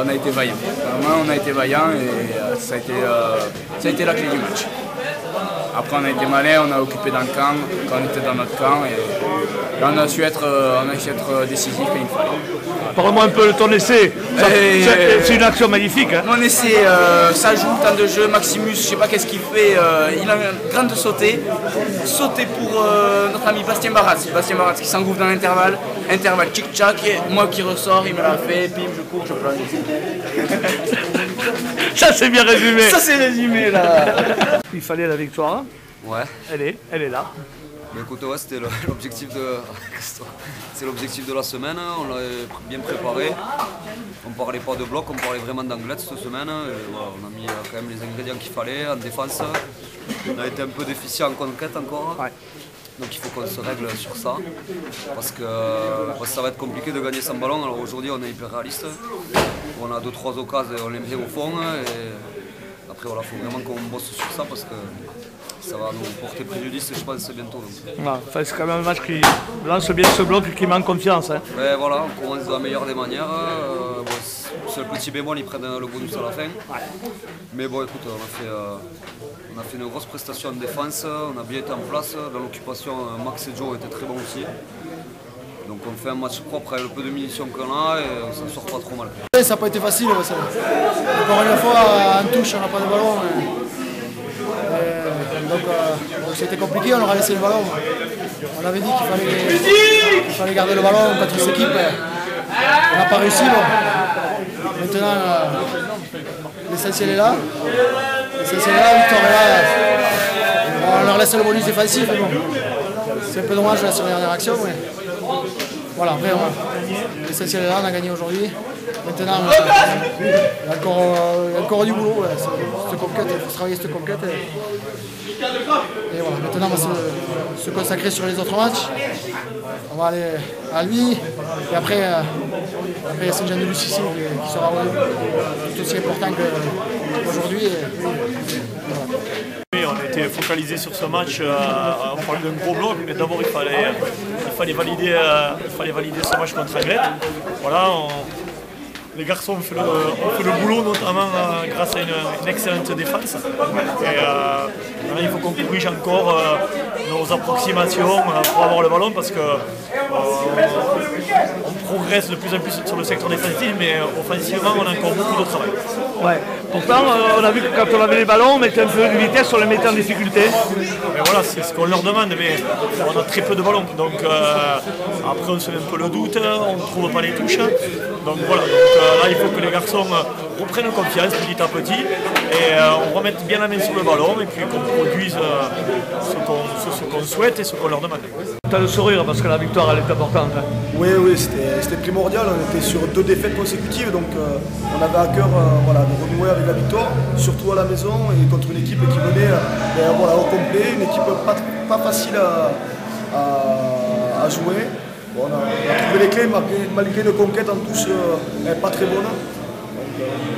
on a été vaillants. Vraiment, on a été vaillants et ça a été la clé du match. Après, on a été malin, on a occupé dans le camp, quand on était dans notre camp, et on a su être décisif quand il fallait. Parle-moi un peu de ton essai. C'est une action magnifique. Hein. Mon essai, ça joue, temps de jeu. Maximus, je ne sais pas qu'est-ce qu'il fait, il a un grand de sauter pour notre ami Bastien Baratz. Bastien Baratz qui s'engouffre dans l'intervalle, intervalle tchic-tchac, moi qui ressors, il me l'a fait, bim, je cours, je plonge. Ça c'est bien résumé. Ça c'est résumé là. Il fallait la victoire. Ouais. Elle est là. Mais écoute, ouais, c'était l'objectif de la semaine. On l'avait bien préparé. On ne parlait pas de bloc, on parlait vraiment d'anglette cette semaine. Et voilà, on a mis quand même les ingrédients qu'il fallait en défense. On a été un peu déficient en conquête encore. Ouais. Donc il faut qu'on se règle sur ça. Parce que ça va être compliqué de gagner sans ballon. Alors aujourd'hui, on est hyper réaliste. On a 2-3 occasions, on les met au fond. Et après, voilà, il faut vraiment qu'on bosse sur ça parce que ça va nous porter préjudice, je pense, bientôt. Ouais, c'est quand même un match qui lance bien ce bloc et qui manque confiance. Hein. Ouais, voilà, on commence de la meilleure des manières. C'est le petit bémol, ils prennent le bonus à la fin. Ouais. Mais bon, écoute, on a fait une grosse prestation en défense, on a bien été en place. Dans l'occupation, Max et Joe étaient très bons aussi. Donc on fait un match propre avec le peu de munitions qu'on a et on s'en sort pas trop mal. Ça n'a pas été facile. Encore une fois, en touche, on n'a pas de ballon. Donc c'était compliqué, on leur a laissé le ballon. On avait dit qu'il fallait garder le ballon contre cette équipe. On n'a pas réussi. Bon. Maintenant, l'essentiel est là. L'essentiel est là, Victor est là. On leur laisse le bonus défensif. Bon. C'est un peu dommage sur la dernière action. Mais voilà, après, l'essentiel est là, on a gagné aujourd'hui. Maintenant, il y a encore du boulot. Cette conquête, il faut travailler cette conquête. Et voilà, maintenant on va se consacrer sur les autres matchs. On va aller à lui. Et après, il y a Saint-Jean-de-Luz ici qui sera tout aussi important qu'aujourd'hui. Oui, on était focalisé sur ce match. On parlait d'un gros bloc, mais d'abord il fallait valider ce match contre Anglet. Voilà, les garçons ont fait le boulot, notamment grâce à une excellente défense. Et il faut qu'on corrige encore nos approximations pour avoir le ballon parce que on progresse de plus en plus sur le secteur défensif, mais offensivement on a encore beaucoup de travail. Ouais. Pourtant, on a vu que quand on avait les ballons, on mettait un peu de vitesse, on les mettait en difficulté. Mais voilà, c'est ce qu'on leur demande, mais on a très peu de ballons. Donc après, on se met un peu le doute, on ne trouve pas les touches. Donc voilà, là, il faut que les garçons reprennent confiance petit à petit et on remette bien la main sur le ballon et puis qu'on produise ce qu'on souhaite et ce qu'on leur demande. Tu as le sourire parce que la victoire, elle est importante. Hein. Oui, c'était primordial. On était sur 2 défaites consécutives, donc on avait à cœur de renouer avec la victoire, surtout à la maison et contre une équipe qui venait au complet, une équipe pas facile à jouer. Bon, on a trouvé les clés malgré une conquête en touche pas très bonne. Donc,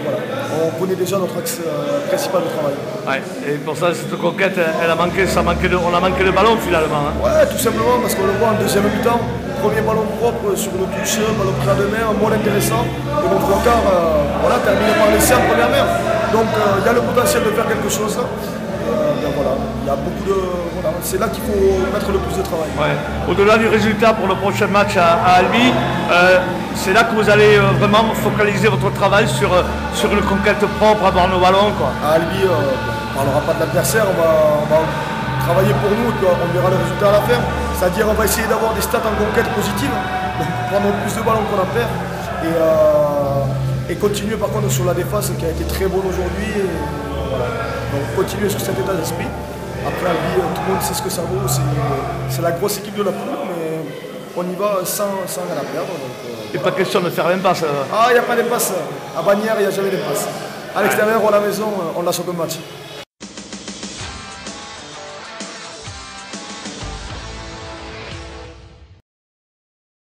voilà. On connaît déjà notre axe principal de travail. Ouais, et pour ça, cette conquête, on a manqué le ballon finalement. Hein. Ouais, tout simplement parce qu'on le voit en deuxième mi-temps. Premier ballon propre sur une touche, ballon près à 2 mains, moins intéressant. Et mon 3 quarts terminé par l'essai en première main. Donc il y a le potentiel de faire quelque chose. Il y a beaucoup de. C'est là qu'il faut mettre le plus de travail. Ouais. Au-delà du résultat pour le prochain match à Albi, c'est là que vous allez vraiment focaliser votre travail sur une conquête propre, avoir nos ballons. Quoi. À Albi, on ne parlera pas de l'adversaire, on va travailler pour nous, on verra le résultat à la fin. C'est-à-dire on va essayer d'avoir des stats en conquête positive, donc prendre plus de ballons qu'on en perd. Et continuer par contre sur la défense qui a été très bonne aujourd'hui. Donc continuer sur cet état d'esprit. Après Albi, tout le monde sait ce que ça vaut, c'est la grosse équipe de la poule, mais on y va sans rien à perdre. Et pas question de faire l'impasse. Ah, il n'y a pas d'impasse. À Bagnères, il n'y a jamais d'impasse. À l'extérieur ou à la maison, on l'a sur le match.